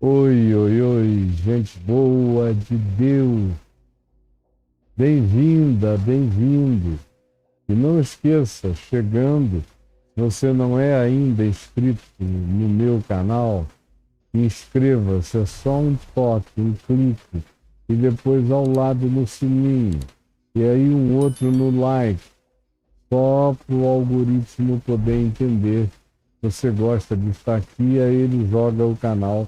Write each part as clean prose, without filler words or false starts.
Oi, oi, oi, gente boa de Deus, bem-vinda, bem-vindo. E não esqueça, chegando, se você não é ainda inscrito no meu canal, inscreva-se, é só um toque, um clique, e depois ao lado no sininho, e aí um outro no like, só para o algoritmo poder entender que você gosta de estar aqui, aí ele joga o canal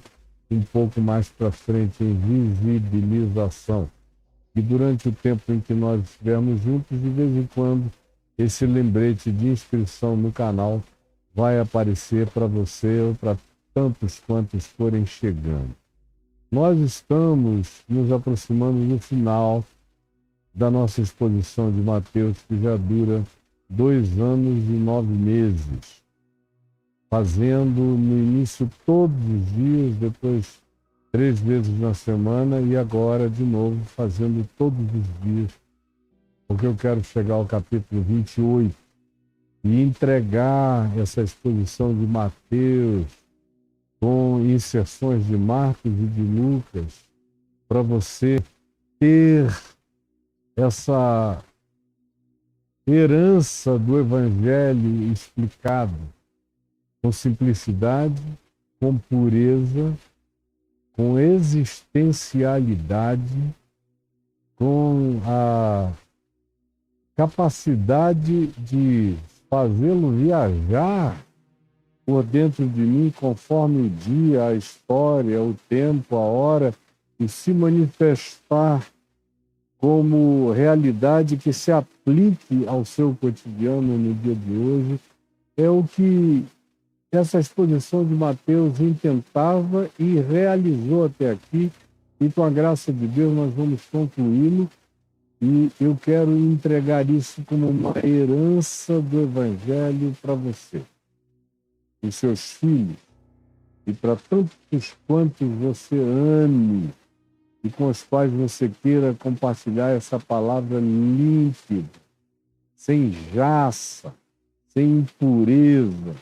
um pouco mais para frente em visibilização. E durante o tempo em que nós estivermos juntos, de vez em quando, esse lembrete de inscrição no canal vai aparecer para você ou para tantos quantos forem chegando. Nós estamos nos aproximando do final da nossa exposição de Mateus, que já dura 2 anos e 9 meses. Fazendo no início todos os dias, depois 3 vezes na semana e agora de novo fazendo todos os dias, porque eu quero chegar ao capítulo 28 e entregar essa exposição de Mateus com inserções de Marcos e de Lucas para você ter essa herança do Evangelho explicado com simplicidade, com pureza, com existencialidade, com a capacidade de fazê-lo viajar por dentro de mim conforme o dia, a história, o tempo, a hora, e se manifestar como realidade que se aplique ao seu cotidiano no dia de hoje, é o que essa exposição de Mateus intentava e realizou até aqui, e com a graça de Deus nós vamos concluí-lo, e eu quero entregar isso como uma herança do Evangelho para você e seus filhos, e para tantos quantos você ame e com os quais você queira compartilhar essa palavra límpida, sem jaça, sem impureza,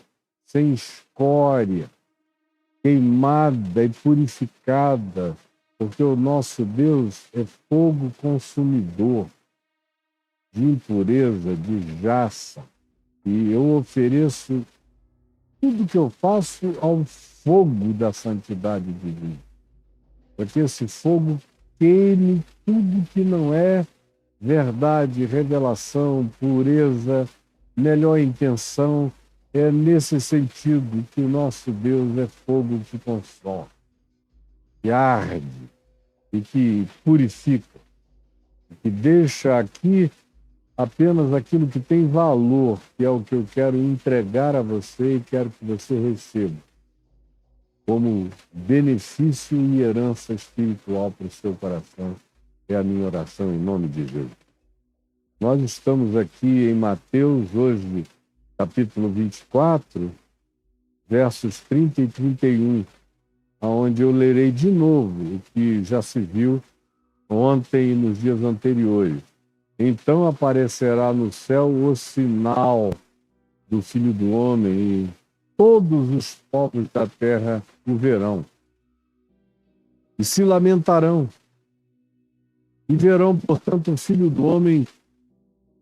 sem escória, queimada e purificada, porque o nosso Deus é fogo consumidor de impureza, de jaça. E eu ofereço tudo que eu faço ao fogo da santidade divina, para que esse fogo queime tudo que não é verdade, revelação, pureza, melhor intenção. É nesse sentido que o nosso Deus é fogo que consome, que arde e que purifica, que deixa aqui apenas aquilo que tem valor, que é o que eu quero entregar a você e quero que você receba como benefício e herança espiritual para o seu coração. É a minha oração em nome de Jesus. Nós estamos aqui em Mateus, hoje, capítulo 24, versos 30 e 31, onde eu lerei de novo o que já se viu ontem e nos dias anteriores. Então aparecerá no céu o sinal do Filho do Homem, e todos os povos da terra o verão. E se lamentarão, e verão, portanto, o Filho do Homem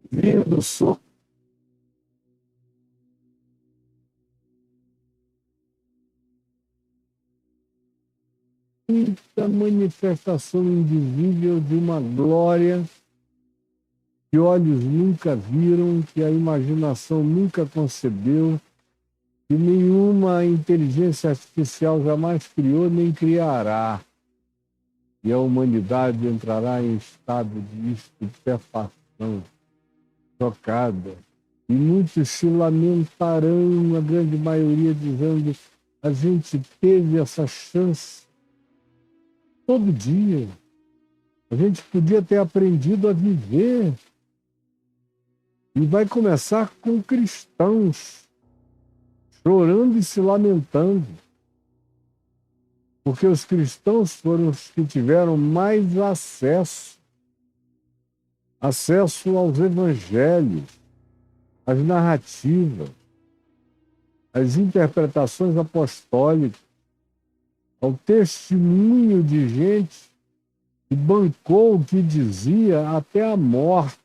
vindo sobre muita manifestação invisível de uma glória que olhos nunca viram, que a imaginação nunca concebeu, que nenhuma inteligência artificial jamais criou nem criará. E a humanidade entrará em estado de estupefação, chocada. E muitos se lamentarão, a grande maioria dizendo: a gente teve essa chance todo dia. A gente podia ter aprendido a viver. E vai começar com cristãos chorando e se lamentando. Porque os cristãos foram os que tiveram mais acesso aos evangelhos, às narrativas, às interpretações apostólicas, ao testemunho de gente que bancou o que dizia até a morte.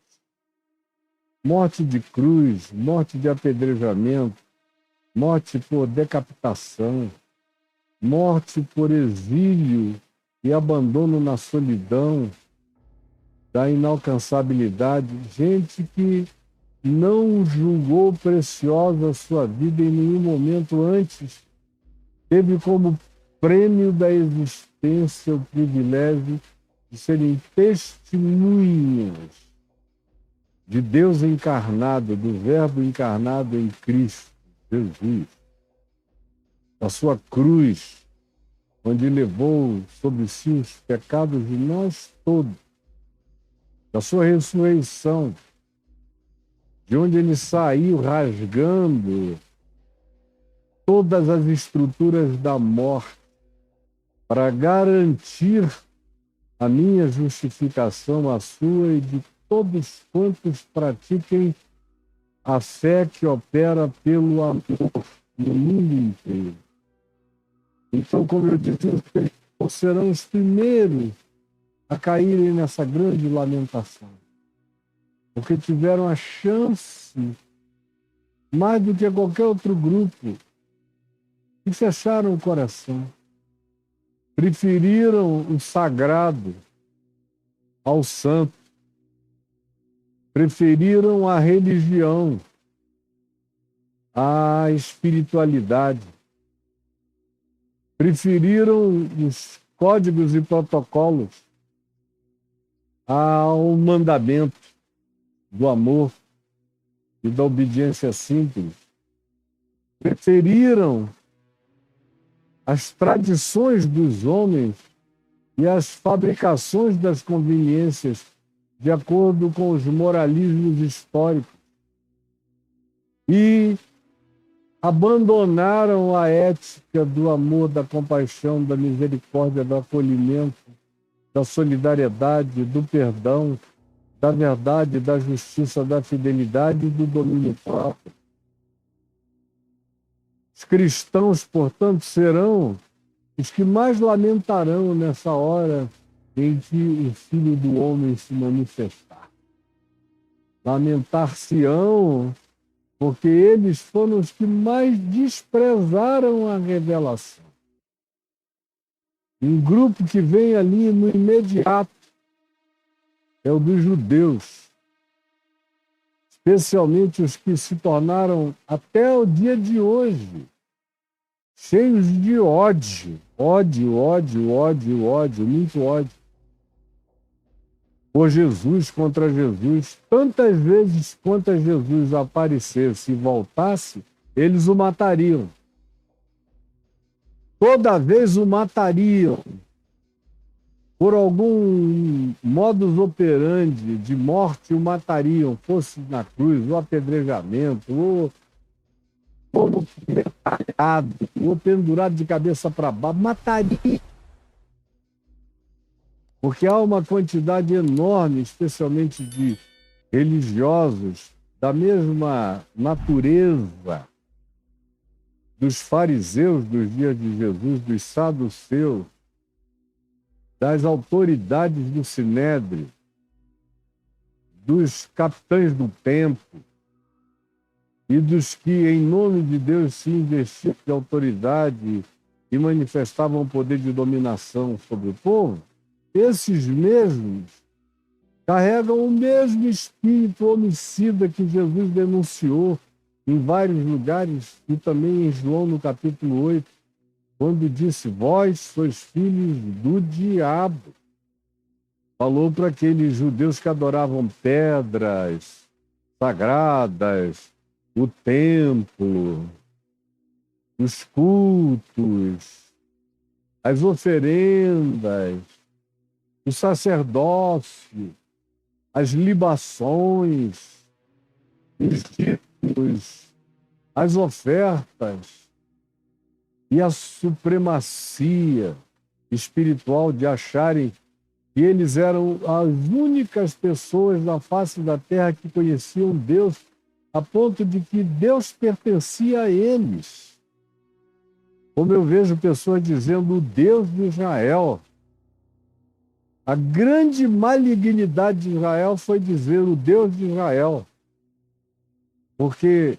Morte de cruz, morte de apedrejamento, morte por decapitação, morte por exílio e abandono na solidão, da inalcançabilidade. Gente que não julgou preciosa a sua vida em nenhum momento antes, teve como prêmio da existência o privilégio de serem testemunhas de Deus encarnado, do Verbo encarnado em Cristo, Jesus, da sua cruz, onde levou sobre si os pecados de nós todos, da sua ressurreição, de onde ele saiu rasgando todas as estruturas da morte para garantir a minha justificação, a sua e de todos quantos pratiquem a fé que opera pelo amor no mundo inteiro. Então, como eu disse, os cristãos serão os primeiros a caírem nessa grande lamentação, porque tiveram a chance, mais do que qualquer outro grupo, e fecharam o coração. Preferiram o sagrado ao santo. Preferiram a religião à espiritualidade. Preferiram os códigos e protocolos ao mandamento do amor e da obediência simples. Preferiram as tradições dos homens e as fabricações das conveniências de acordo com os moralismos históricos. E abandonaram a ética do amor, da compaixão, da misericórdia, do acolhimento, da solidariedade, do perdão, da verdade, da justiça, da fidelidade e do domínio próprio. Os cristãos, portanto, serão os que mais lamentarão nessa hora em que o Filho do Homem se manifestar. Lamentar-se-ão, porque eles foram os que mais desprezaram a revelação. Um grupo que vem ali no imediato é o dos judeus, especialmente os que se tornaram, até o dia de hoje, cheios de ódio, muito ódio por Jesus, contra Jesus. Tantas vezes quantas Jesus aparecesse e voltasse, eles o matariam. Toda vez o matariam. Por algum modus operandi de morte o matariam, fosse na cruz, ou apedrejamento, ou detalhado, ou pendurado de cabeça para baixo, mataria. Porque há uma quantidade enorme, especialmente de religiosos, da mesma natureza dos fariseus dos dias de Jesus, dos saduceus, das autoridades do Sinédrio, dos capitães do templo e dos que, em nome de Deus, se investiram de autoridade e manifestavam o poder de dominação sobre o povo, esses mesmos carregam o mesmo espírito homicida que Jesus denunciou em vários lugares e também em João no capítulo 8, quando disse: vós sois filhos do diabo. Falou para aqueles judeus que adoravam pedras sagradas, o templo, os cultos, as oferendas, o sacerdócio, as libações, os títulos, as ofertas e a supremacia espiritual de acharem que eles eram as únicas pessoas na face da terra que conheciam Deus, a ponto de que Deus pertencia a eles. Como eu vejo pessoas dizendo o Deus de Israel. A grande malignidade de Israel foi dizer o Deus de Israel. Porque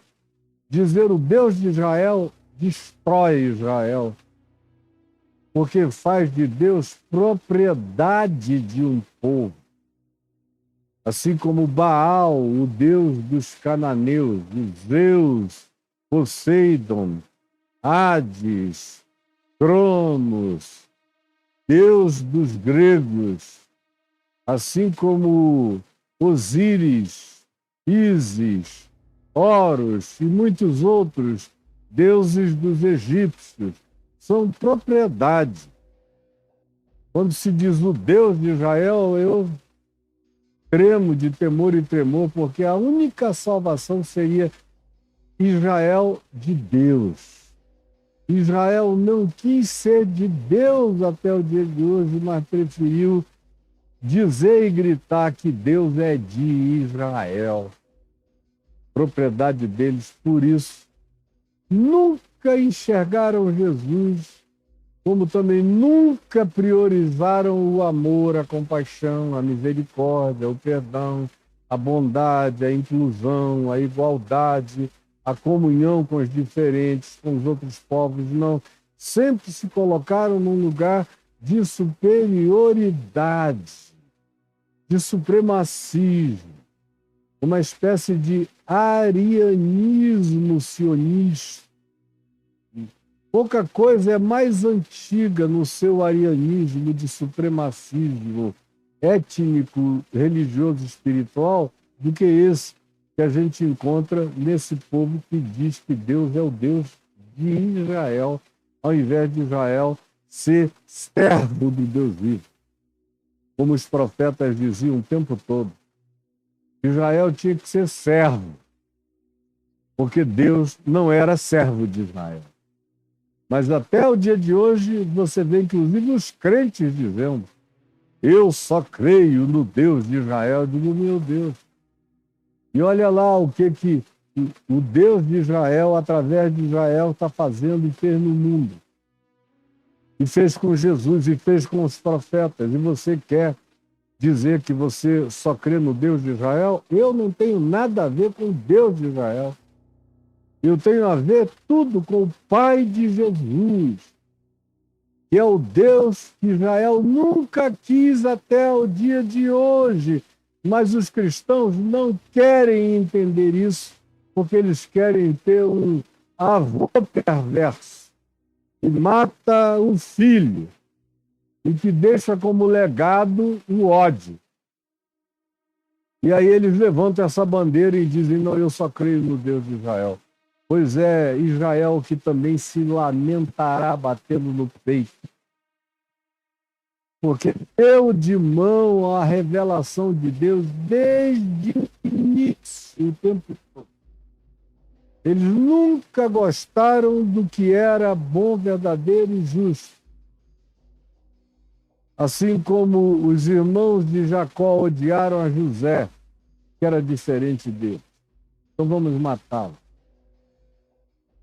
dizer o Deus de Israel destrói Israel. Porque faz de Deus propriedade de um povo. Assim como Baal, o deus dos cananeus, Zeus, Poseidon, Hades, Cronos, deus dos gregos, assim como Osíris, Ísis, Horus e muitos outros deuses dos egípcios, são propriedade. Quando se diz o Deus de Israel, eu tremo de temor e tremor, porque a única salvação seria Israel de Deus. Israel não quis ser de Deus até o dia de hoje, mas preferiu dizer e gritar que Deus é de Israel, propriedade deles. Por isso, nunca enxergaram Jesus, como também nunca priorizaram o amor, a compaixão, a misericórdia, o perdão, a bondade, a inclusão, a igualdade, a comunhão com os diferentes, com os outros povos. Não, sempre se colocaram num lugar de superioridade, de supremacismo, uma espécie de arianismo sionista. Pouca coisa é mais antiga no seu arianismo de supremacismo étnico, religioso, espiritual, do que esse que a gente encontra nesse povo que diz que Deus é o Deus de Israel, ao invés de Israel ser servo do Deus vivo. Como os profetas diziam o tempo todo, Israel tinha que ser servo, porque Deus não era servo de Israel. Mas até o dia de hoje você vê inclusive os crentes dizendo: eu só creio no Deus de Israel. Eu digo: meu Deus. E olha lá o que o Deus de Israel, através de Israel, está fazendo e fez no mundo. E fez com Jesus, e fez com os profetas. E você quer dizer que você só crê no Deus de Israel? Eu não tenho nada a ver com o Deus de Israel. Eu tenho a ver tudo com o Pai de Jesus, que é o Deus que Israel nunca quis até o dia de hoje. Mas os cristãos não querem entender isso, porque eles querem ter um avô perverso que mata o filho e que deixa como legado o ódio. E aí eles levantam essa bandeira e dizem: não, eu só creio no Deus de Israel. Pois é, Israel que também se lamentará batendo no peito, porque deu de mão a revelação de Deus desde o início, o tempo todo. Eles nunca gostaram do que era bom, verdadeiro e justo. Assim como os irmãos de Jacó odiaram a José, que era diferente dele. Então vamos matá-lo.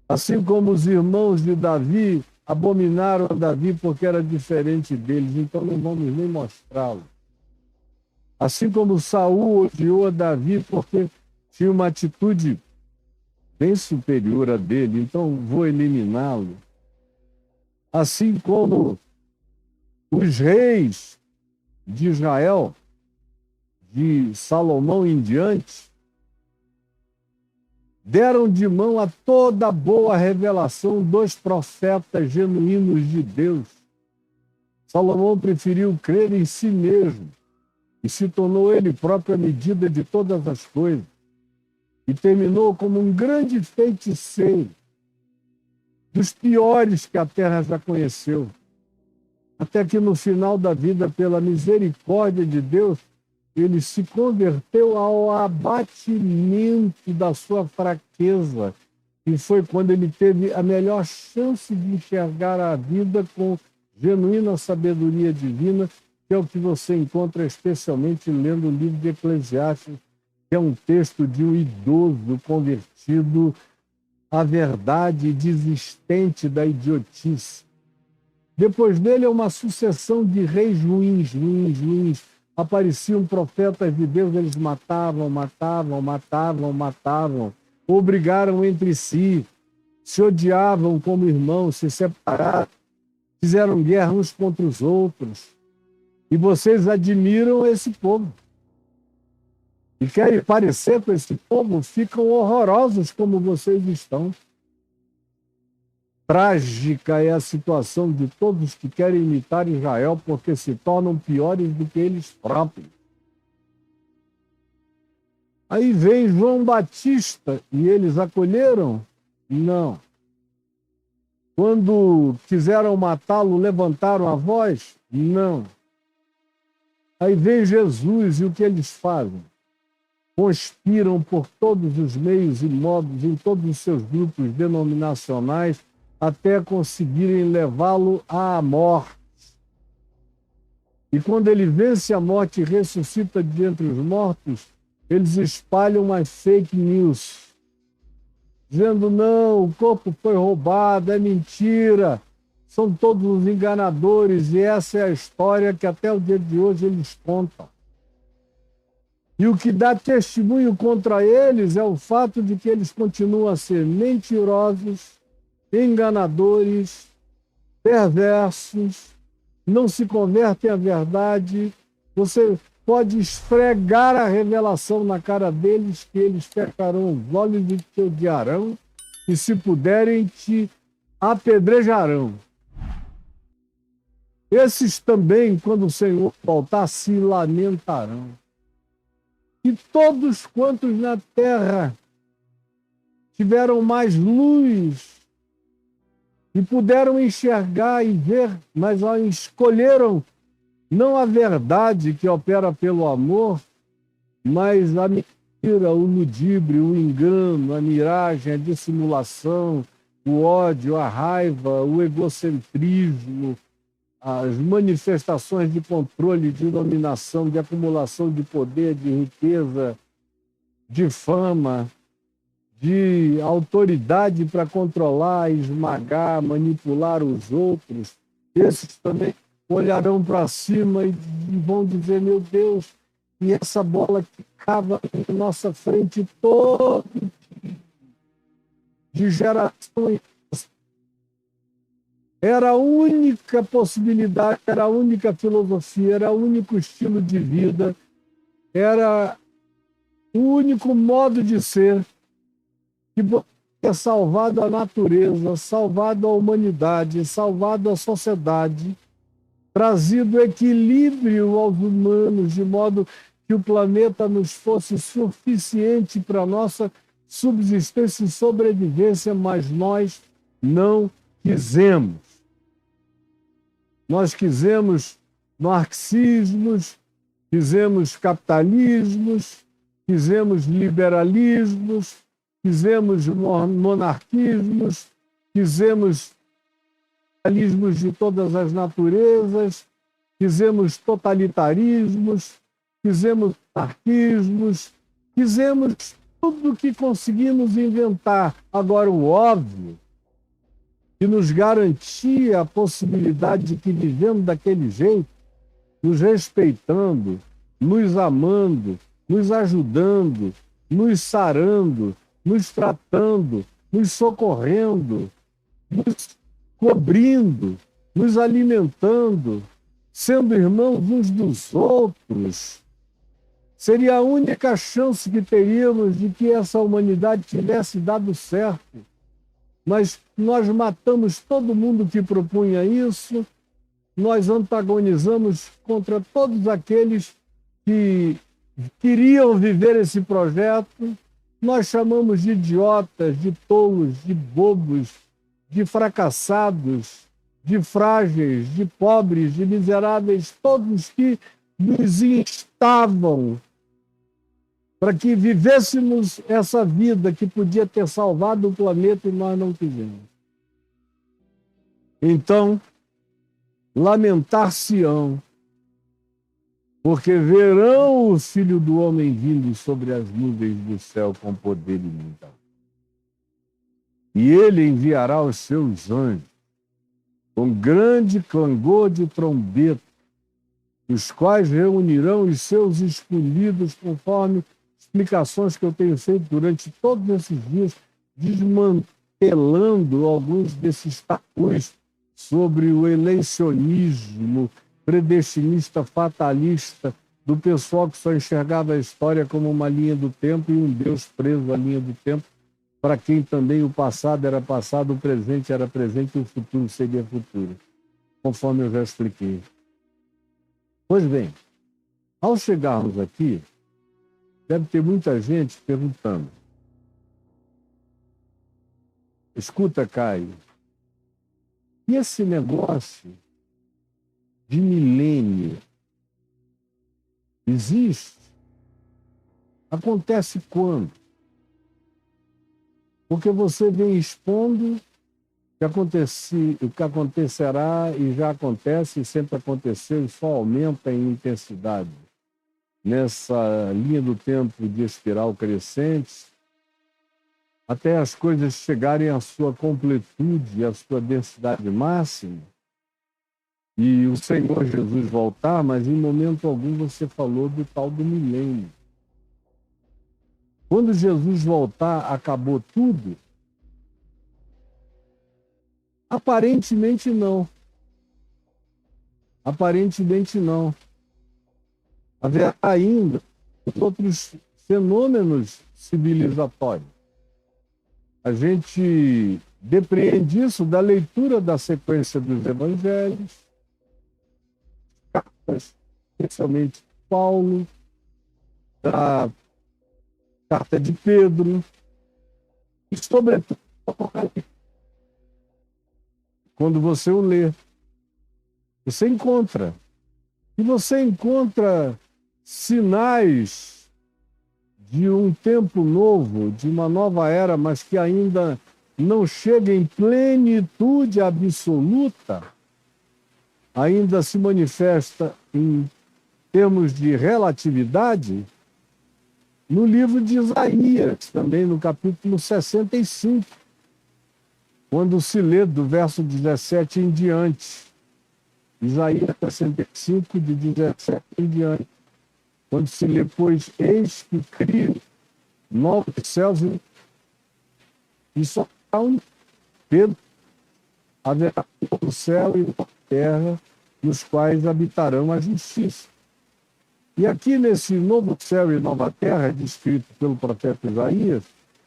Assim como os irmãos de Davi abominaram a Davi porque era diferente deles, então não vamos nem mostrá-lo. Assim como Saul odiou a Davi porque tinha uma atitude bem superior a dele, então vou eliminá-lo. assim como os reis de Israel, de Salomão em diante, deram de mão a toda a boa revelação dos profetas genuínos de Deus. Salomão preferiu crer em si mesmo e se tornou ele próprio a medida de todas as coisas. E terminou como um grande feiticeiro, dos piores que a terra já conheceu. Até que no final da vida, pela misericórdia de Deus, ele se converteu ao abatimento da sua fraqueza. E foi quando ele teve a melhor chance de enxergar a vida com genuína sabedoria divina, que é o que você encontra especialmente lendo o livro de Eclesiastes, que é um texto de um idoso convertido à verdade desistente da idiotice. Depois dele é uma sucessão de reis ruins. Apareciam profetas de Deus, eles matavam. Obrigaram entre si, se odiavam como irmãos, se separaram, fizeram guerra uns contra os outros. E vocês admiram esse povo. E querem parecer com esse povo, ficam horrorosos como vocês estão. Trágica é a situação de todos que querem imitar Israel, porque se tornam piores do que eles próprios. Aí vem João Batista, e eles acolheram? Não. Quando quiseram matá-lo, levantaram a voz? Não. Aí vem Jesus, e o que eles fazem? Conspiram por todos os meios e modos, em todos os seus grupos denominacionais, até conseguirem levá-lo à morte. E quando ele vence a morte e ressuscita de entre os mortos, eles espalham umas fake news, dizendo, não, o corpo foi roubado, é mentira, são todos os enganadores, e essa é a história que até o dia de hoje eles contam. E o que dá testemunho contra eles é o fato de que eles continuam a ser mentirosos, enganadores, perversos, não se convertem à verdade. Você pode esfregar a revelação na cara deles, que eles fecharão os olhos e te odiarão, e se puderem, te apedrejarão. Esses também, quando o Senhor voltar, se lamentarão. E todos quantos na terra tiveram mais luz e puderam enxergar e ver, mas escolheram não a verdade que opera pelo amor, mas a mentira, o ludíbrio, o engano, a miragem, a dissimulação, o ódio, a raiva, o egocentrismo, as manifestações de controle, de dominação, de acumulação de poder, de riqueza, de fama, de autoridade para controlar, esmagar, manipular os outros. Esses também olharão para cima e vão dizer, meu Deus, e essa bola que cava na nossa frente todo dia, de geração em era a única possibilidade, era a única filosofia, era o único estilo de vida, era o único modo de ser que é salvado a natureza, salvado a humanidade, salvado a sociedade, trazido equilíbrio aos humanos, de modo que o planeta nos fosse suficiente para a nossa subsistência e sobrevivência, mas nós não quisemos. Nós quisemos marxismos, quisemos capitalismos, quisemos liberalismos, quisemos monarquismos, quisemos capitalismos de todas as naturezas, quisemos totalitarismos, quisemos anarquismos, quisemos tudo o que conseguimos inventar. Agora, o óbvio que nos garantia a possibilidade de que vivemos daquele jeito, nos respeitando, nos amando, nos ajudando, nos sarando, nos tratando, nos socorrendo, nos cobrindo, nos alimentando, sendo irmãos uns dos outros. Seria a única chance que teríamos de que essa humanidade tivesse dado certo. Mas nós matamos todo mundo que propunha isso, nós antagonizamos contra todos aqueles que queriam viver esse projeto, nós chamamos de idiotas, de tolos, de bobos, de fracassados, de frágeis, de pobres, de miseráveis, todos que nos instavam para que vivêssemos essa vida que podia ter salvado o planeta e nós não quisemos. Então, lamentar-se-ão, porque verão o Filho do Homem vindo sobre as nuvens do céu com poder ilimitado. E ele enviará os seus anjos com grande clangor de trombeta, os quais reunirão os seus escolhidos conforme explicações que eu tenho feito durante todos esses dias, desmantelando alguns desses tacões sobre o eleicionismo predestinista fatalista do pessoal que só enxergava a história como uma linha do tempo e um Deus preso à linha do tempo, para quem também o passado era passado, o presente era presente e o futuro seria futuro, conforme eu já expliquei. Pois bem, ao chegarmos aqui, deve ter muita gente perguntando: escuta, Caio, e esse negócio de milênio existe? Acontece quando? Porque você vem expondo o que acontecerá e já acontece e sempre aconteceu e só aumenta em intensidade nessa linha do tempo de espiral crescente, até as coisas chegarem à sua completude, à sua densidade máxima, e o Senhor Jesus voltar, mas em momento algum você falou do tal do milênio. Quando Jesus voltar, acabou tudo? Aparentemente não. Aparentemente não. Haverá ainda outros fenômenos civilizatórios. A gente depreende isso da leitura da sequência dos evangelhos, cartas, especialmente Paulo, da carta de Pedro, e sobretudo o Apocalipse. Quando você o lê, você encontra. E você encontra sinais de um tempo novo, de uma nova era, mas que ainda não chega em plenitude absoluta, ainda se manifesta em termos de relatividade, no livro de Isaías, também no capítulo 65, quando se lê do verso 17 em diante. Isaías 65, de 17 em diante. Quando se lê, pois, eis que crio novos céus e só há um Pedro, haverá um novo céu e nova terra, nos quais habitarão a justiça. E aqui nesse novo céu e nova terra, descrito pelo profeta Isaías,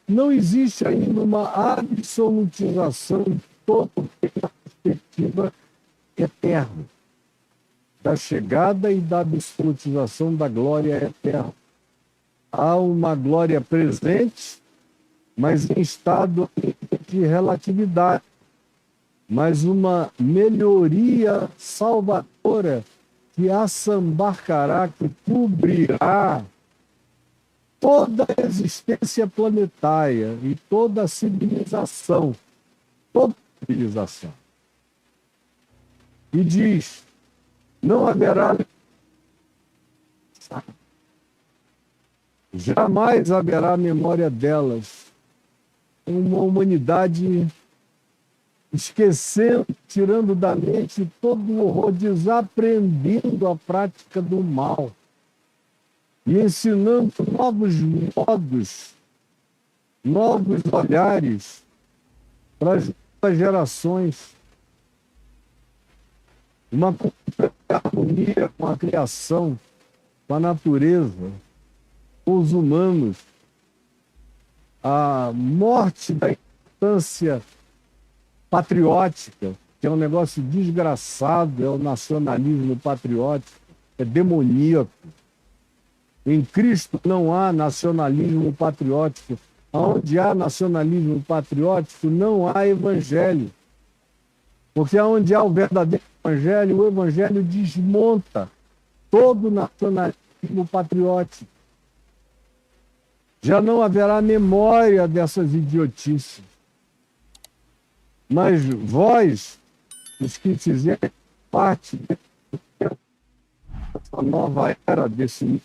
não existe ainda uma absolutização de toda a perspectiva eterna, da chegada e da absolutização da glória eterna. Há uma glória presente, mas em estado de relatividade, mas uma melhoria salvadora que assambarcará, que cobrirá toda a existência planetária e toda a civilização, toda a civilização. E diz, não haverá, jamais haverá memória delas. Uma humanidade esquecendo, tirando da mente todo o horror, desaprendendo a prática do mal e ensinando novos modos, novos olhares para as novas gerações. uma harmonia com a criação, com a natureza, com os humanos, a morte da instância patriótica, que é um negócio desgraçado, é o nacionalismo patriótico, é demoníaco. Em Cristo não há nacionalismo patriótico. Onde há nacionalismo patriótico, não há evangelho. Porque onde há o verdadeiro evangelho, o evangelho desmonta todo o nacionalismo patriótico. Já não haverá memória dessas idiotices. Mas vós, os que fizerem parte dessa nova era, desse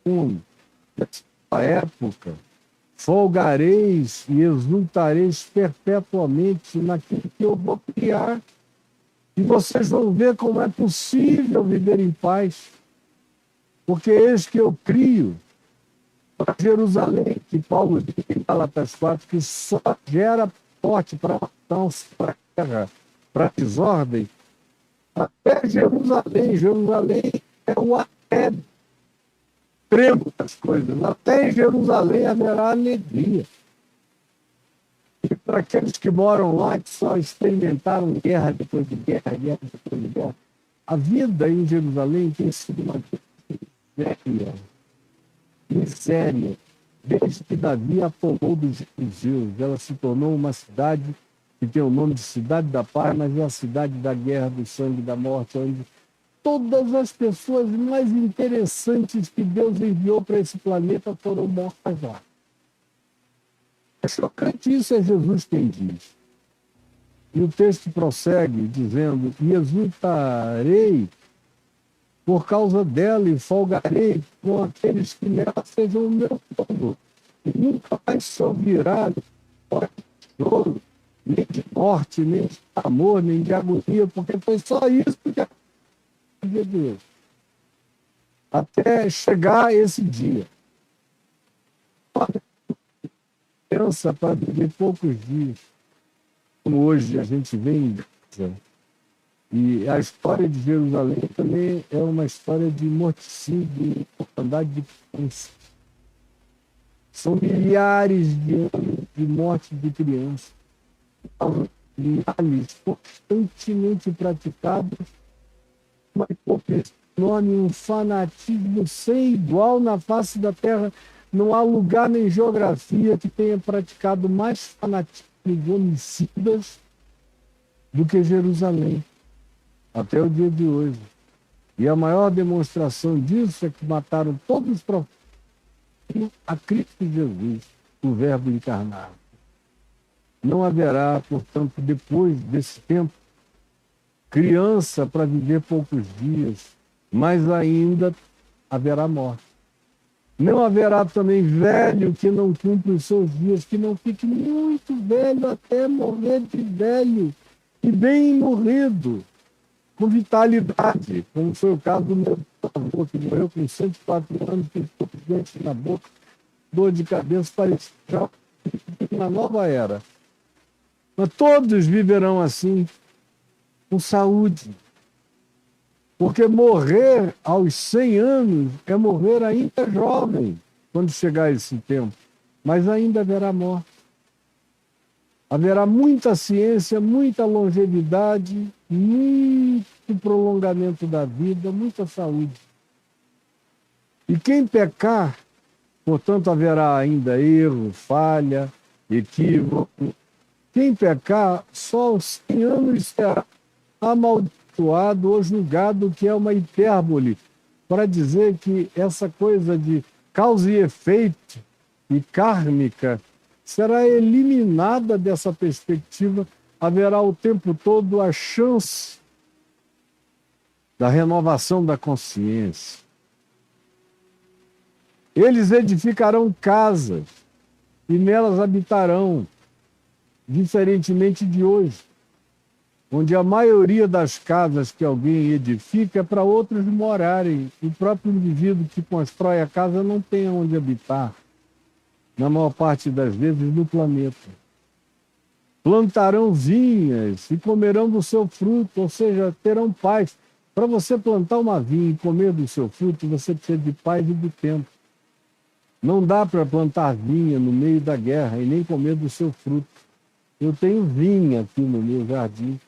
mundo, dessa época, folgareis e exultareis perpetuamente naquilo que eu vou criar. E vocês vão ver como é possível viver em paz. Porque eis que eu crio para Jerusalém, que Paulo diz em Gálatas 4, que só gera morte para matança, para guerra, para desordem. Até Jerusalém. Jerusalém é o até extremo das coisas. Até em Jerusalém haverá alegria. E para aqueles que moram lá, que só experimentaram guerra depois de guerra, guerra depois de guerra, a vida em Jerusalém tem sido uma miséria. Desde que Davi a tomou dos gentios, ela se tornou uma cidade que tem o nome de Cidade da Paz, mas é a cidade da guerra, do sangue, da morte, onde todas as pessoas mais interessantes que Deus enviou para esse planeta foram mortas lá. É chocante isso, é Jesus quem diz. E o texto prossegue dizendo: e exultarei por causa dela e folgarei com aqueles que nela sejam o meu povo. E nunca mais se ouvirá de choro, nem de morte, nem de amor, nem de agonia, porque foi só isso que aconteceu de Deus. Até chegar esse dia. Pensa para viver poucos dias, como hoje a gente vê em Gaza. E a história de Jerusalém também é uma história de morticínio, de mortandade de crianças. São milhares de anos de morte de crianças. Males constantemente praticados, uma hipocrisia enorme, um fanatismo sem igual na face da terra. Não há lugar nem geografia que tenha praticado mais fanatismo e homicidas do que Jerusalém, até o dia de hoje. E a maior demonstração disso é que mataram todos os profetas a Cristo Jesus, o Verbo encarnado. Não haverá, portanto, depois desse tempo, criança para viver poucos dias, mas ainda haverá morte. Não haverá também velho que não cumpra os seus dias, que não fique muito velho até morrer de velho, e bem morrido, com vitalidade, como foi o caso do meu avô, que morreu com 104 anos, com dentes na boca, dor de cabeça, parecia já na nova era. Mas todos viverão assim, com saúde. Porque morrer aos 100 anos é morrer ainda jovem, quando chegar esse tempo. Mas ainda haverá morte. Haverá muita ciência, muita longevidade, muito prolongamento da vida, muita saúde. E quem pecar, portanto, haverá ainda erro, falha, equívoco. Quem pecar, só aos 100 anos será amaldiçoado ou julgado, que é uma hipérbole, para dizer que essa coisa de causa e efeito e kármica será eliminada dessa perspectiva. Haverá o tempo todo a chance da renovação da consciência. Eles edificarão casas e nelas habitarão, diferentemente de hoje, onde a maioria das casas que alguém edifica é para outros morarem. O próprio indivíduo que constrói a casa não tem onde habitar, na maior parte das vezes, no planeta. plantarão vinhas e comerão do seu fruto, ou seja, terão paz. Para você plantar uma vinha e comer do seu fruto, você precisa de paz e de tempo. Não dá para plantar vinha no meio da guerra e nem comer do seu fruto. Eu tenho vinha aqui no meu jardim.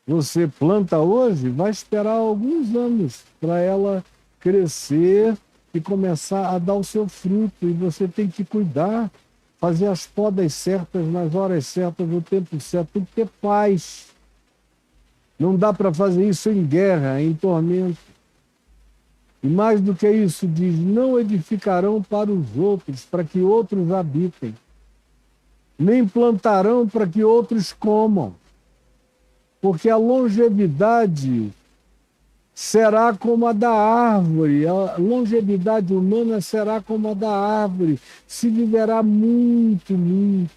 Você planta hoje, vai esperar alguns anos para ela crescer e começar a dar o seu fruto. E você tem que cuidar, fazer as podas certas, nas horas certas, no tempo certo. Tem que ter paz. Não dá para fazer isso em guerra, em tormento. E mais do que isso, diz, não edificarão para os outros, para que outros habitem. Nem plantarão para que outros comam. Porque a longevidade será como a da árvore, a longevidade humana será como a da árvore, se viverá muito, muito.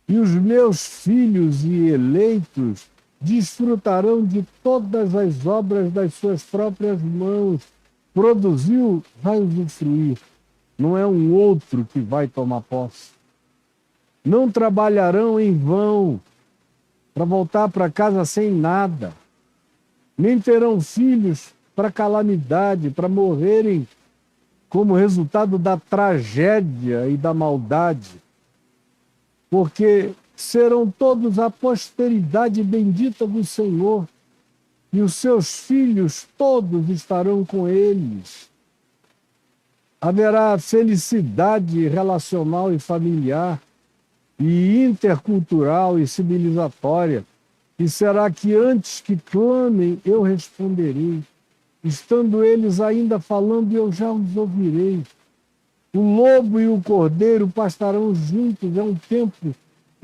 E os meus filhos e eleitos desfrutarão de todas as obras das suas próprias mãos. Produziu, vai usufruir. Não é um outro que vai tomar posse. Não trabalharão em vão para voltar para casa sem nada. Nem terão filhos para calamidade, para morrerem como resultado da tragédia e da maldade. Porque serão todos a posteridade bendita do Senhor, e os seus filhos todos estarão com eles. Haverá felicidade relacional e familiar, e intercultural e civilizatória, e será que antes que clamem, eu responderei. Estando eles ainda falando, eu já os ouvirei. O lobo e o cordeiro pastarão juntos, é um tempo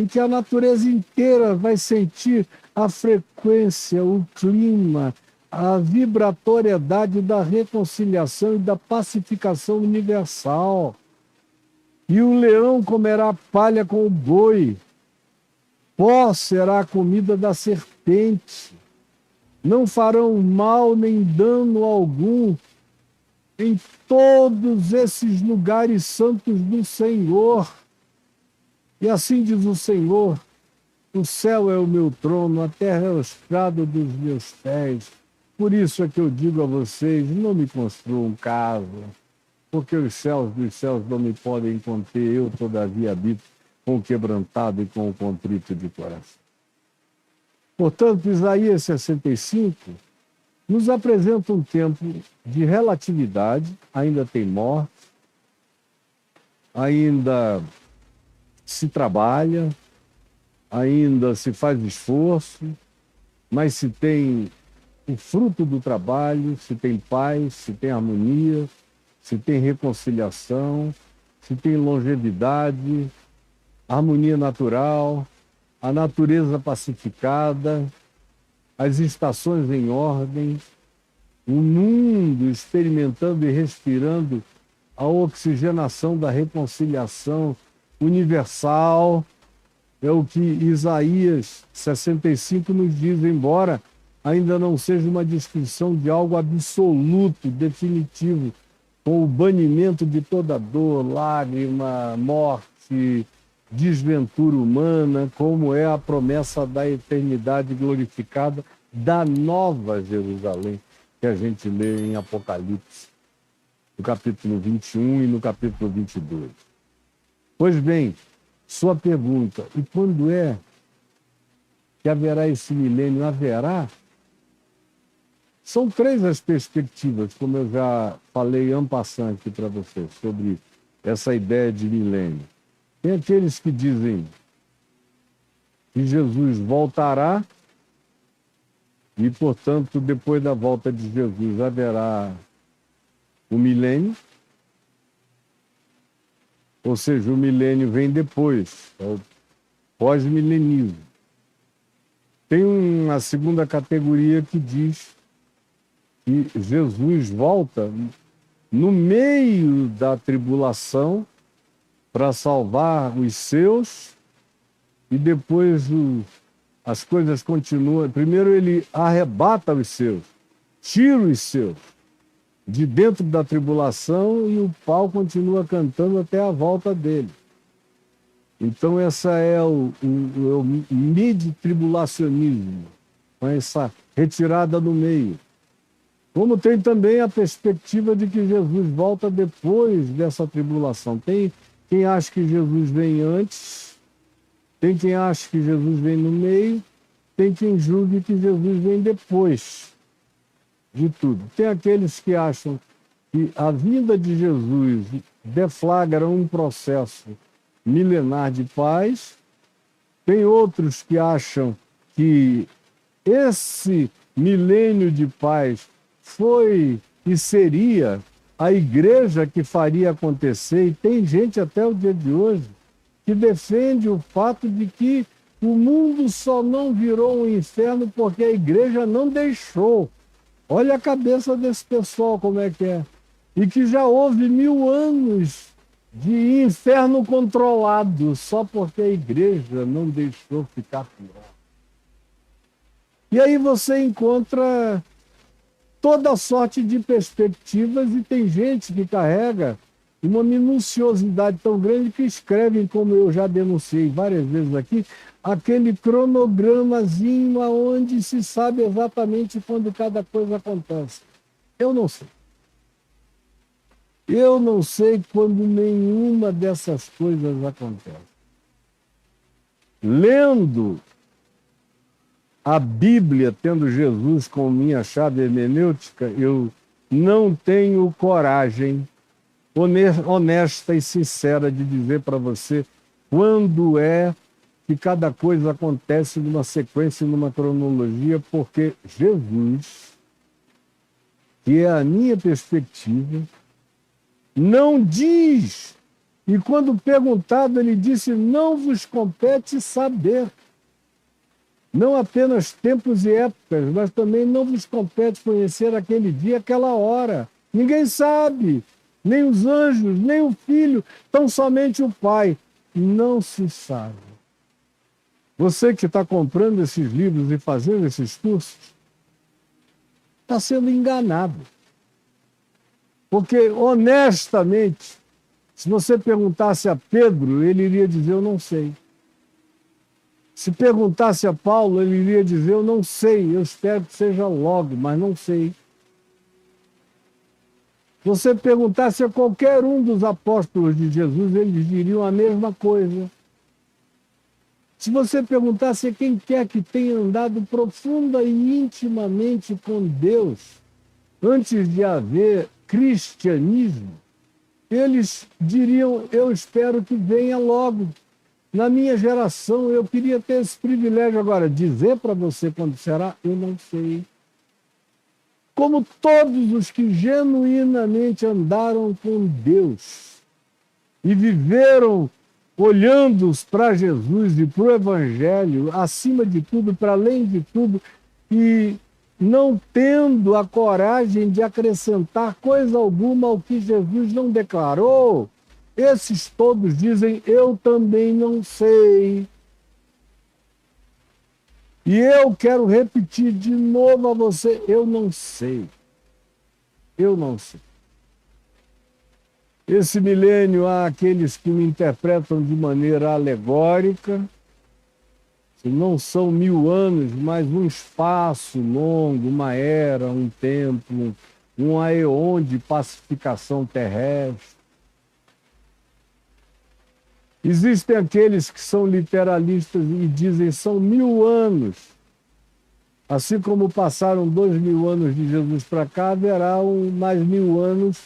em que a natureza inteira vai sentir a frequência, o clima, a vibratoriedade da reconciliação e da pacificação universal. E o leão comerá palha com o boi, pó será a comida da serpente. Não farão mal nem dano algum em todos esses lugares santos do Senhor. E assim diz o Senhor, o céu é o meu trono, a terra é o estrado dos meus pés. Por isso é que eu digo a vocês, não me construam casa, porque os céus dos céus não me podem conter, eu todavia habito com o quebrantado e com o contrito de coração. Portanto, Isaías 65 nos apresenta um tempo de relatividade, ainda tem morte, ainda se trabalha, ainda se faz esforço, mas se tem o fruto do trabalho, se tem paz, se tem harmonia, se tem reconciliação, se tem longevidade, harmonia natural, a natureza pacificada, as estações em ordem, o mundo experimentando e respirando a oxigenação da reconciliação universal. É o que Isaías 65 nos diz, embora ainda não seja uma descrição de algo absoluto, definitivo, com o banimento de toda dor, lágrima, morte, desventura humana, como é a promessa da eternidade glorificada da nova Jerusalém, que a gente lê em Apocalipse, no capítulo 21 e no capítulo 22. Pois bem, sua pergunta, e quando é que haverá esse milênio? Haverá? São três as perspectivas, como eu já falei en passant aqui para vocês, sobre essa ideia de milênio. Tem aqueles que dizem que Jesus voltará e, portanto, depois da volta de Jesus haverá o milênio, ou seja, o milênio vem depois, é o pós-milenismo. Tem uma segunda categoria que diz que Jesus volta no meio da tribulação para salvar os seus e depois as coisas continuam. Primeiro ele arrebata os seus, tira os seus de dentro da tribulação e o pau continua cantando até a volta dele. Então, essa é o mid-tribulacionismo, com essa retirada no meio. Como tem também a perspectiva de que Jesus volta depois dessa tribulação. Tem quem acha que Jesus vem antes, tem quem acha que Jesus vem no meio, tem quem julgue que Jesus vem depois de tudo. Tem aqueles que acham que a vinda de Jesus deflagra um processo milenar de paz. Tem outros que acham que esse milênio de paz foi e seria a igreja que faria acontecer, e tem gente até o dia de hoje que defende o fato de que o mundo só não virou um inferno porque a igreja não deixou. Olha a cabeça desse pessoal como é que é. E que já houve 1000 anos de inferno controlado só porque a igreja não deixou ficar pior. E aí você encontra toda sorte de perspectivas e tem gente que carrega uma minuciosidade tão grande que escrevem, como eu já denunciei várias vezes aqui, aquele cronogramazinho onde se sabe exatamente quando cada coisa acontece. Eu não sei. Eu não sei quando nenhuma dessas coisas acontece. Lendo a Bíblia, tendo Jesus como minha chave hermenêutica, eu não tenho coragem honesta e sincera de dizer para você quando é que cada coisa acontece numa sequência, numa cronologia, porque Jesus, que é a minha perspectiva, não diz, e quando perguntado ele disse, não vos compete saber. Não apenas tempos e épocas, mas também não vos compete conhecer aquele dia, aquela hora. Ninguém sabe, nem os anjos, nem o Filho, tão somente o Pai. Não se sabe. Você que está comprando esses livros e fazendo esses cursos, está sendo enganado. Porque, honestamente, se você perguntasse a Pedro, ele iria dizer, eu não sei. Se perguntasse a Paulo, ele iria dizer, eu não sei, eu espero que seja logo, mas não sei. Se você perguntasse a qualquer um dos apóstolos de Jesus, eles diriam a mesma coisa. Se você perguntasse a quem quer que tenha andado profunda e intimamente com Deus, antes de haver cristianismo, eles diriam, eu espero que venha logo. Na minha geração, eu queria ter esse privilégio agora. Dizer para você quando será, eu não sei. Como todos os que genuinamente andaram com Deus e viveram olhando para Jesus e para o Evangelho, acima de tudo, para além de tudo, e não tendo a coragem de acrescentar coisa alguma ao que Jesus não declarou, esses todos dizem, eu também não sei. E eu quero repetir de novo a você, eu não sei. Eu não sei. Esse milênio há aqueles que me interpretam de maneira alegórica, que não são 1000 anos, mas um espaço longo, uma era, um tempo, um aeon de pacificação terrestre. Existem aqueles que são literalistas e dizem são 1000 anos. Assim como passaram 2000 anos de Jesus para cá, haverá mais 1000 anos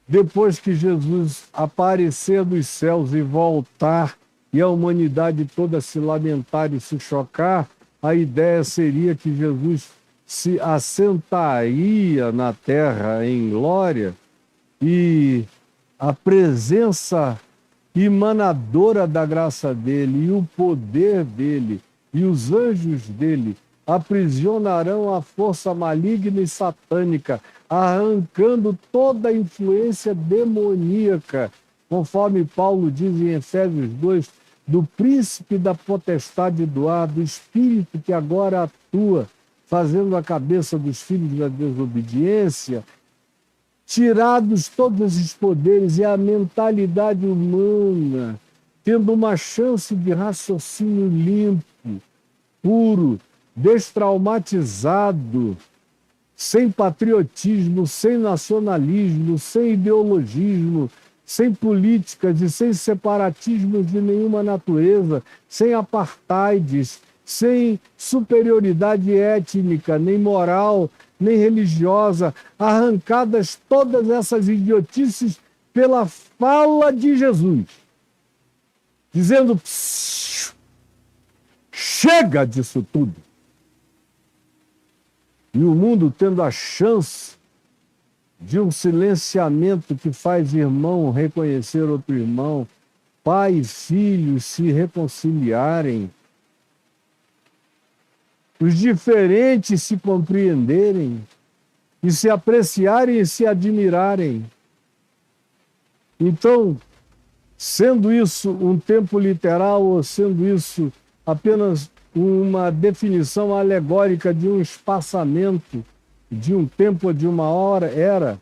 depois que Jesus aparecer dos céus e voltar e a humanidade toda se lamentar e se chocar. A ideia seria que Jesus se assentaria na terra em glória e a presença emanadora da graça dele e o poder dele e os anjos dele aprisionarão a força maligna e satânica, arrancando toda a influência demoníaca, conforme Paulo diz em Efésios 2, do príncipe da potestade do ar, do espírito que agora atua, fazendo a cabeça dos filhos da desobediência, tirados todos esses poderes e a mentalidade humana tendo uma chance de raciocínio limpo, puro, destraumatizado, sem patriotismo, sem nacionalismo, sem ideologismo, sem políticas e sem separatismos de nenhuma natureza, sem apartheids, sem superioridade étnica, nem moral, nem religiosa, arrancadas todas essas idiotices pela fala de Jesus, dizendo: chega disso tudo. E o mundo tendo a chance de um silenciamento que faz irmão reconhecer outro irmão, pai e filho se reconciliarem, os diferentes se compreenderem, e se apreciarem e se admirarem. Então, sendo isso um tempo literal ou sendo isso apenas uma definição alegórica de um espaçamento, de um tempo ou de uma hora,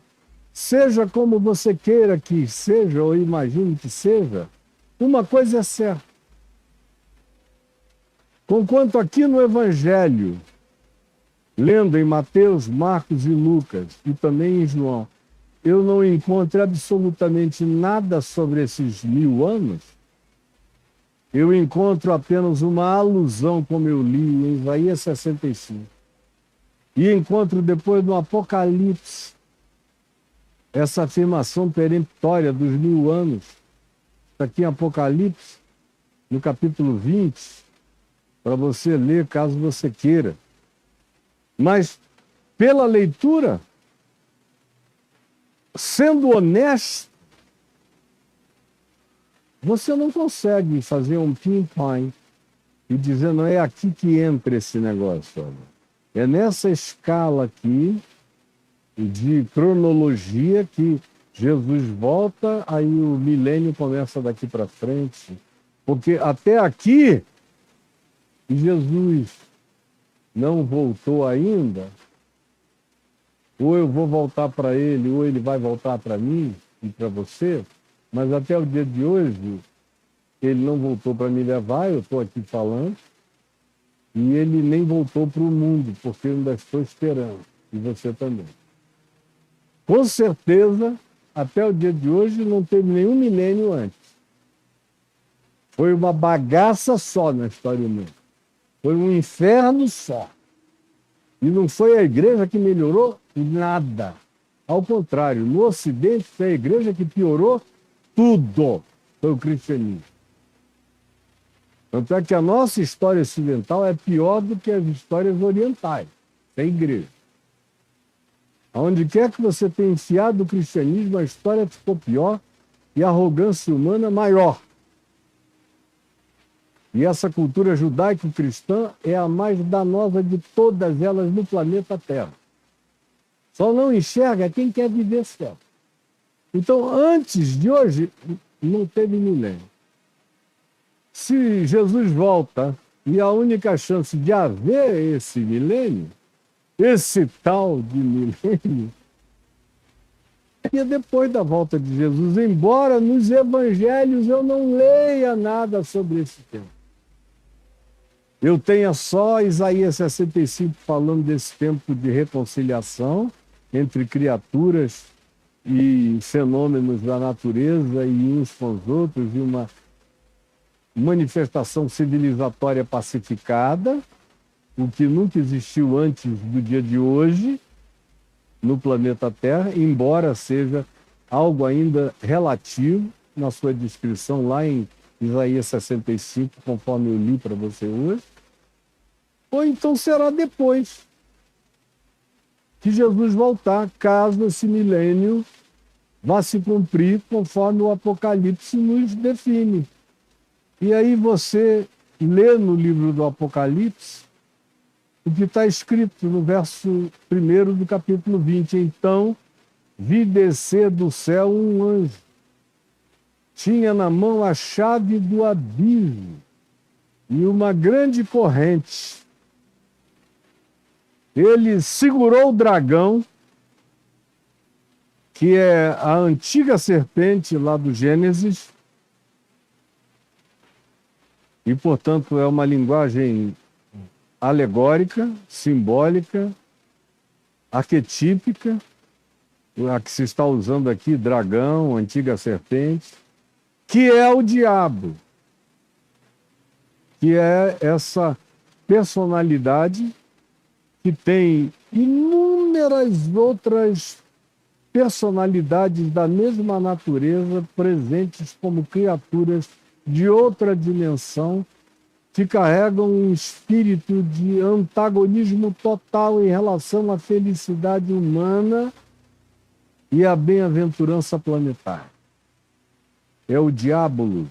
seja como você queira que seja ou imagine que seja, uma coisa é certa. Conquanto aqui no Evangelho, lendo em Mateus, Marcos e Lucas, e também em João, eu não encontro absolutamente nada sobre esses 1000 anos, eu encontro apenas uma alusão, como eu li em Isaías 65. E encontro depois no Apocalipse essa afirmação peremptória dos 1000 anos. Está aqui em Apocalipse, no capítulo 20, para você ler caso você queira. Mas, pela leitura, sendo honesto, você não consegue fazer um pinpoint e dizer: não é aqui que entra esse negócio. Olha. É nessa escala aqui de cronologia que Jesus volta, aí o milênio começa daqui para frente. Porque até aqui, Jesus não voltou ainda, ou eu vou voltar para ele, ou ele vai voltar para mim e para você, mas até o dia de hoje, ele não voltou para me levar, eu estou aqui falando, e ele nem voltou para o mundo, porque eu ainda estou esperando, e você também. Com certeza, até o dia de hoje, não teve nenhum milênio antes. Foi uma bagaça só na história humana. Foi um inferno só. E não foi a igreja que melhorou nada. Ao contrário, no Ocidente foi a igreja que piorou tudo. Foi o cristianismo. Tanto é que a nossa história ocidental é pior do que as histórias orientais, da igreja. Aonde quer que você tenha enfiado o cristianismo, a história ficou pior e a arrogância humana maior. E essa cultura judaico-cristã é a mais danosa de todas elas no planeta Terra. Só não enxerga quem quer viver certo. Então, antes de hoje, não teve milênio. Se Jesus volta e a única chance de haver esse milênio, esse tal de milênio, é depois da volta de Jesus, embora nos evangelhos eu não leia nada sobre esse tema. Eu tenho só Isaías 65 falando desse tempo de reconciliação entre criaturas e fenômenos da natureza e uns com os outros, e uma manifestação civilizatória pacificada, o que nunca existiu antes do dia de hoje no planeta Terra, embora seja algo ainda relativo na sua descrição lá em Isaías 65, conforme eu li para você hoje. Ou então será depois que Jesus voltar, caso esse milênio vá se cumprir conforme o Apocalipse nos define. E aí você lê no livro do Apocalipse o que está escrito no verso 1 do capítulo 20. Então, vi descer do céu um anjo. Tinha na mão a chave do abismo e uma grande corrente. Ele segurou o dragão, que é a antiga serpente lá do Gênesis, e, portanto, é uma linguagem alegórica, simbólica, arquetípica, a que se está usando aqui, dragão, antiga serpente, que é o diabo, que é essa personalidade que tem inúmeras outras personalidades da mesma natureza presentes como criaturas de outra dimensão que carregam um espírito de antagonismo total em relação à felicidade humana e à bem-aventurança planetária. É o diabo,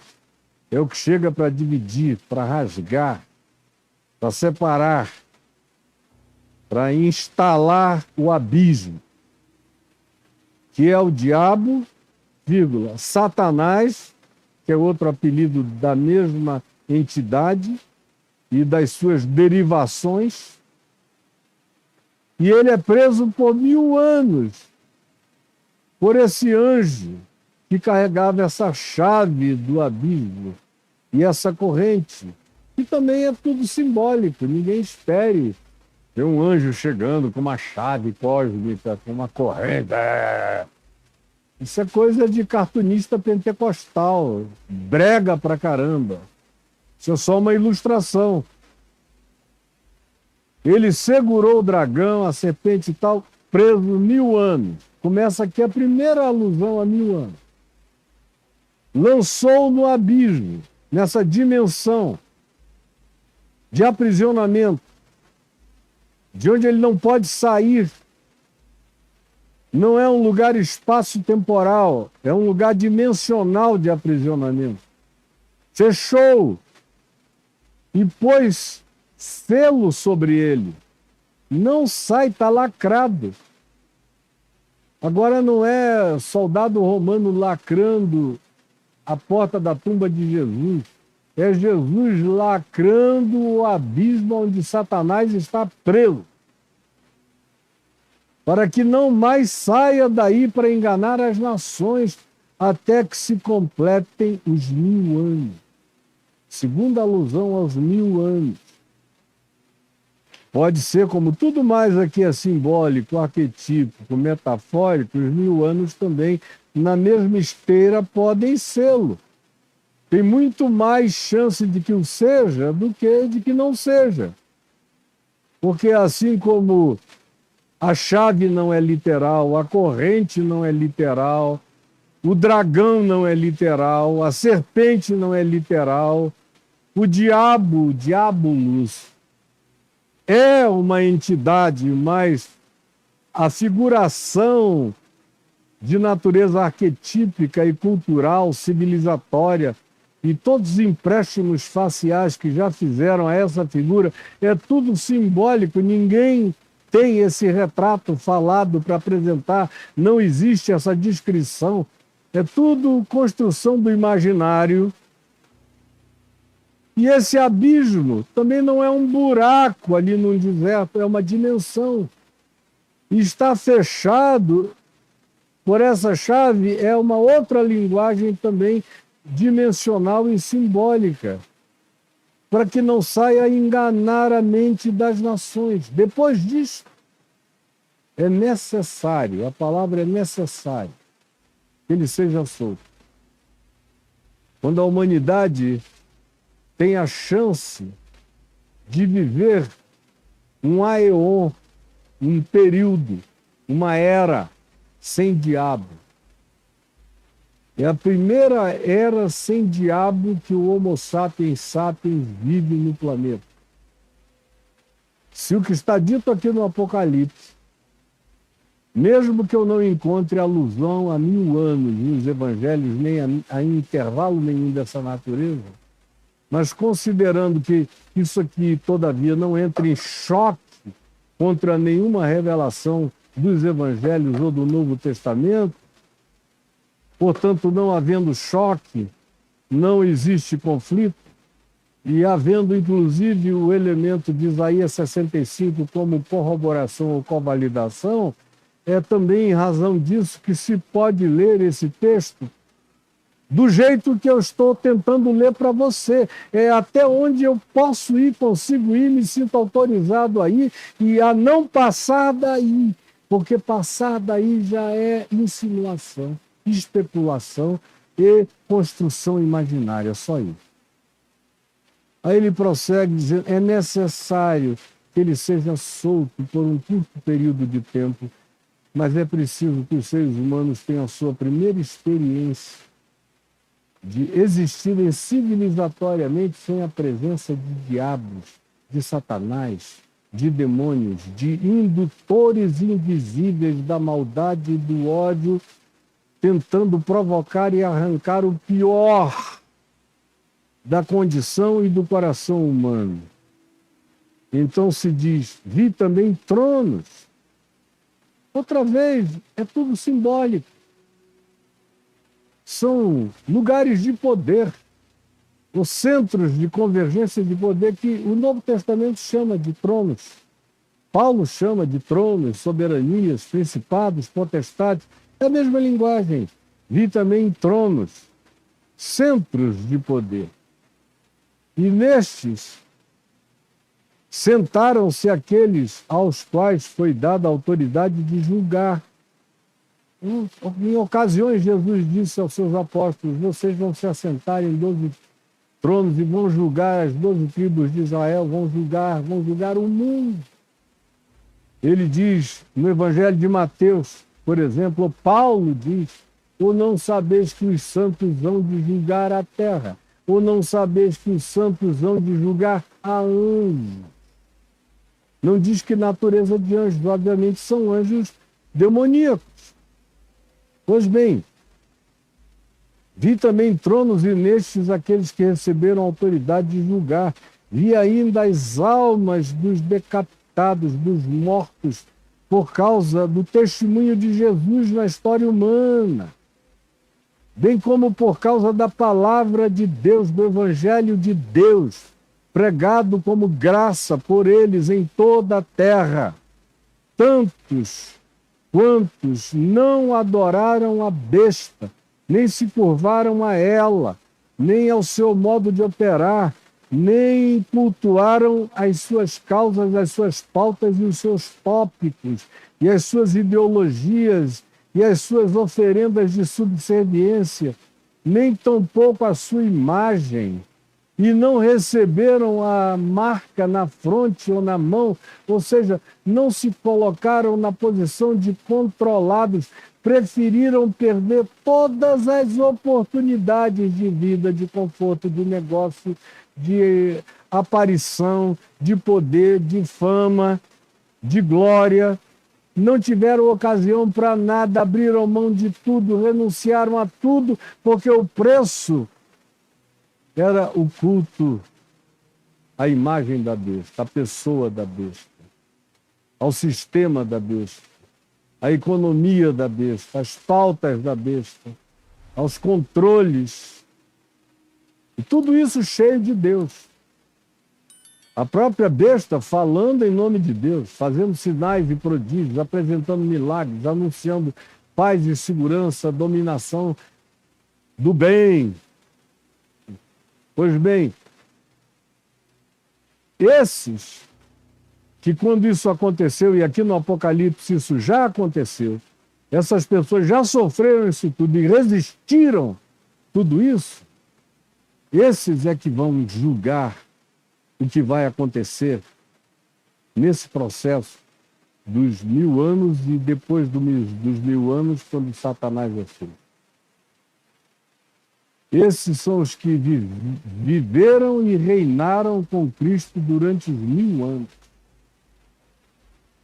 é o que chega para dividir, para rasgar, para separar, para instalar o abismo, que é o diabo, vírgula, Satanás, que é outro apelido da mesma entidade e das suas derivações, e ele é preso por 1000 anos por esse anjo que carregava essa chave do abismo e essa corrente, que também é tudo simbólico. Ninguém espere ter um anjo chegando com uma chave cósmica, com uma corrente. Isso é coisa de cartunista pentecostal, brega pra caramba. Isso é só uma ilustração. Ele segurou o dragão, a serpente e tal, preso 1000 anos. Começa aqui a primeira alusão a 1000 anos. Lançou no abismo, nessa dimensão de aprisionamento, de onde ele não pode sair. Não é um lugar espaço-temporal, é um lugar dimensional de aprisionamento. Fechou e pôs selo sobre ele. Não sai, está lacrado. Agora não é soldado romano lacrando a porta da tumba de Jesus. É Jesus lacrando o abismo onde Satanás está preso, para que não mais saia daí para enganar as nações até que se completem os 1000 anos. Segunda alusão aos 1000 anos. Pode ser, como tudo mais aqui é simbólico, arquetípico, metafórico, os 1000 anos também, na mesma esteira, podem sê-lo. Tem muito mais chance de que o seja do que de que não seja. Porque assim como a chave não é literal, a corrente não é literal, o dragão não é literal, a serpente não é literal, o diabo, diabolos, é uma entidade, mas a figuração de natureza arquetípica e cultural, civilizatória, e todos os empréstimos faciais que já fizeram a essa figura, é tudo simbólico, ninguém tem esse retrato falado para apresentar, não existe essa descrição, é tudo construção do imaginário. E esse abismo também não é um buraco ali no deserto, é uma dimensão. E está fechado por essa chave, é uma outra linguagem também dimensional e simbólica, para que não saia a enganar a mente das nações. Depois disso, é necessário, a palavra é necessário, que ele seja solto. Quando a humanidade tem a chance de viver um aeon, um período, uma era sem diabo. É a primeira era sem diabo que o Homo sapiens sapiens vive no planeta. Se o que está dito aqui no Apocalipse, mesmo que eu não encontre alusão a 1000 anos nos evangelhos, nem a intervalo nenhum dessa natureza, mas considerando que isso aqui, todavia, não entra em choque contra nenhuma revelação dos evangelhos ou do Novo Testamento, portanto, não havendo choque, não existe conflito, e havendo, inclusive, o elemento de Isaías 65 como corroboração ou convalidação, é também em razão disso que se pode ler esse texto do jeito que eu estou tentando ler para você. É até onde eu posso ir, consigo ir, me sinto autorizado a ir, e a não passar daí, porque passar daí já é insinuação, especulação e construção imaginária, só isso. Aí ele prossegue dizendo, é necessário que ele seja solto por um curto período de tempo, mas é preciso que os seres humanos tenham a sua primeira experiência de existirem civilizatoriamente sem a presença de diabos, de Satanás, de demônios, de indutores invisíveis da maldade e do ódio, tentando provocar e arrancar o pior da condição e do coração humano. Então se diz, vi também tronos. Outra vez, é tudo simbólico. São lugares de poder, os centros de convergência de poder que o Novo Testamento chama de tronos. Paulo chama de tronos, soberanias, principados, potestades. É a mesma linguagem. Vi também tronos, centros de poder. E nestes sentaram-se aqueles aos quais foi dada a autoridade de julgar. Em ocasiões, Jesus disse aos seus apóstolos, vocês vão se assentar em 12 tronos e vão julgar as 12 tribos de Israel, vão julgar o mundo. Ele diz no Evangelho de Mateus, por exemplo, Paulo diz, ou não sabeis que os santos vão de julgar a terra, ou não sabeis que os santos vão de julgar a anjos. Não diz que natureza de anjos, obviamente são anjos demoníacos. Pois bem, vi também tronos e nestes aqueles que receberam a autoridade de julgar. Vi ainda as almas dos decapitados, dos mortos, por causa do testemunho de Jesus na história humana, bem como por causa da palavra de Deus, do Evangelho de Deus, pregado como graça por eles em toda a terra. Tantos quantos não adoraram a besta, nem se curvaram a ela, nem ao seu modo de operar, nem cultuaram as suas causas, as suas pautas e os seus tópicos, e as suas ideologias, e as suas oferendas de subserviência, nem tampouco a sua imagem, e não receberam a marca na fronte ou na mão, ou seja, não se colocaram na posição de controlados, preferiram perder todas as oportunidades de vida, de conforto, de negócio, de aparição, de poder, de fama, de glória. Não tiveram ocasião para nada, abriram mão de tudo, renunciaram a tudo, porque o preço era o culto à imagem da besta, à pessoa da besta, ao sistema da besta, à economia da besta, às pautas da besta, aos controles. E tudo isso cheio de Deus. A própria besta falando em nome de Deus, fazendo sinais e prodígios, apresentando milagres, anunciando paz e segurança, dominação do bem. Pois bem, esses que quando isso aconteceu, e aqui no Apocalipse isso já aconteceu, essas pessoas já sofreram isso tudo e resistiram tudo isso, esses é que vão julgar o que vai acontecer nesse processo dos 1000 anos e depois dos 1000 anos, quando Satanás é feito. Esses são os que viveram e reinaram com Cristo durante os 1000 anos.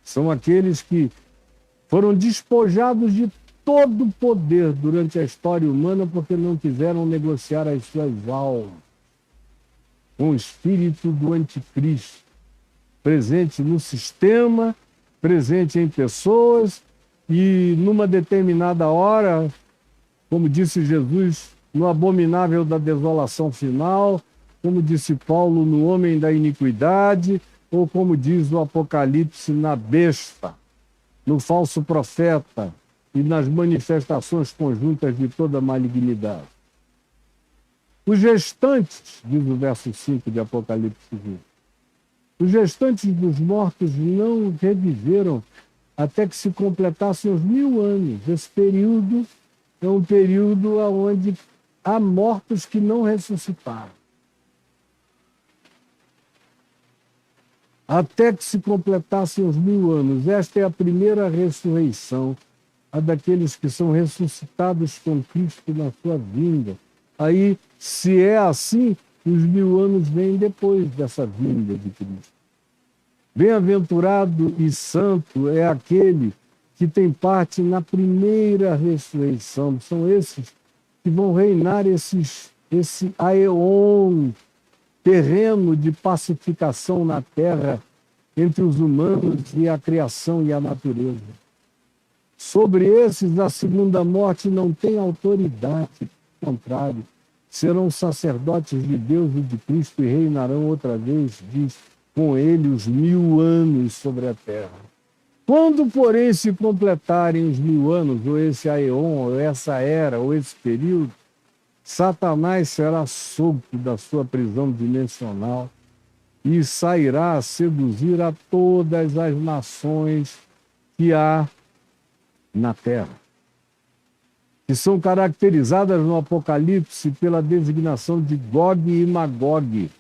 São aqueles que foram despojados de todo o poder durante a história humana porque não quiseram negociar as suas almas com o espírito do anticristo, presente no sistema, presente em pessoas e numa determinada hora, como disse Jesus, no abominável da desolação final, como disse Paulo, no homem da iniquidade, ou como diz o Apocalipse, na besta, no falso profeta e nas manifestações conjuntas de toda malignidade. Os gestantes, diz o verso 5 de Apocalipse 20, os gestantes dos mortos não reviveram até que se completassem os 1000 anos. Esse período é um período onde há mortos que não ressuscitaram. Até que se completassem os 1000 anos. Esta é a primeira ressurreição, a daqueles que são ressuscitados com Cristo na sua vinda. Aí, se é assim, os 1000 anos vêm depois dessa vinda de Cristo. Bem-aventurado e santo é aquele que tem parte na primeira ressurreição. São esses que vão reinar esse aeon, terreno de pacificação na terra entre os humanos e a criação e a natureza. Sobre esses, a segunda morte não tem autoridade, ao contrário, serão sacerdotes de Deus e de Cristo e reinarão outra vez, diz, com ele os 1000 anos sobre a terra. Quando, porém, se completarem os 1000 anos, ou esse aeon, ou essa era, ou esse período, Satanás será solto da sua prisão dimensional e sairá a seduzir a todas as nações que há na terra, que são caracterizadas no Apocalipse pela designação de Gog e Magog,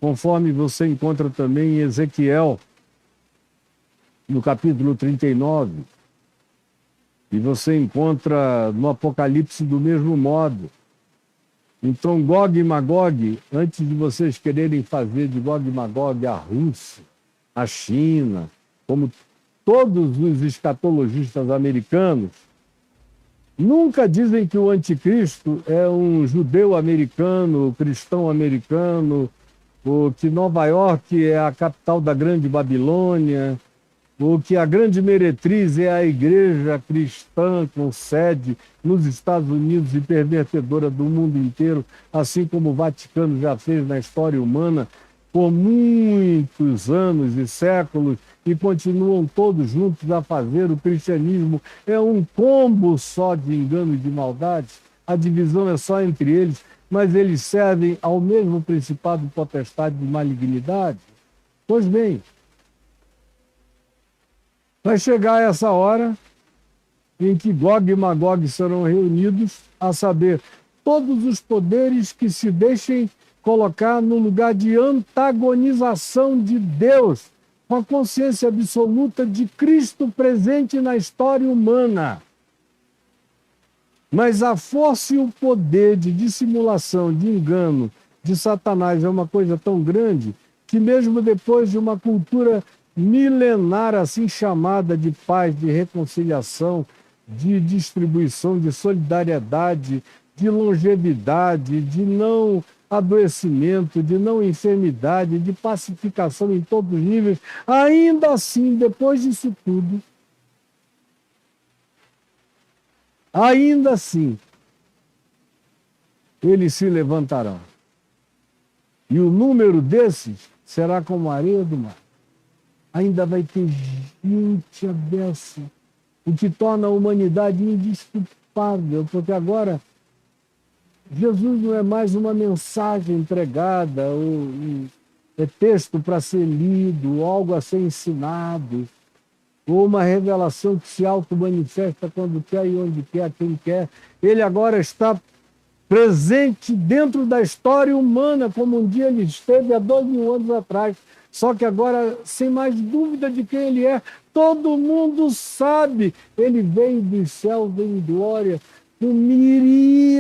conforme você encontra também em Ezequiel, no capítulo 39, e você encontra no Apocalipse do mesmo modo. Então, Gog e Magog, antes de vocês quererem fazer de Gog e Magog a Rússia, a China, como todos os escatologistas americanos, nunca dizem que o anticristo é um judeu americano, cristão americano, ou que Nova York é a capital da Grande Babilônia, ou que a grande meretriz é a igreja cristã com sede nos Estados Unidos e pervertedora do mundo inteiro, assim como o Vaticano já fez na história humana por muitos anos e séculos, e continuam todos juntos a fazer. O cristianismo é um combo só de engano e de maldade, a divisão é só entre eles, mas eles servem ao mesmo principado potestade de malignidade. Pois bem, vai chegar essa hora em que Gog e Magog serão reunidos, a saber, todos os poderes que se deixem colocar no lugar de antagonização de Deus, com a consciência absoluta de Cristo presente na história humana. Mas a força e o poder de dissimulação, de engano de Satanás é uma coisa tão grande que mesmo depois de uma cultura milenar assim chamada de paz, de reconciliação, de distribuição, de solidariedade, de longevidade, de não adoecimento, de não enfermidade, de pacificação em todos os níveis, ainda assim, depois disso tudo, ainda assim, eles se levantarão. E o número desses será como a areia do mar. Ainda vai ter gente abessa, o que torna a humanidade indesculpável, porque agora Jesus não é mais uma mensagem entregada, ou é texto para ser lido, ou algo a ser ensinado, ou uma revelação que se auto-manifesta quando quer e onde quer, a quem quer. Ele agora está presente dentro da história humana, como um dia ele esteve há 2000 anos atrás. Só que agora, sem mais dúvida de quem ele é, todo mundo sabe. Ele vem do céu, vem em glória, com miríades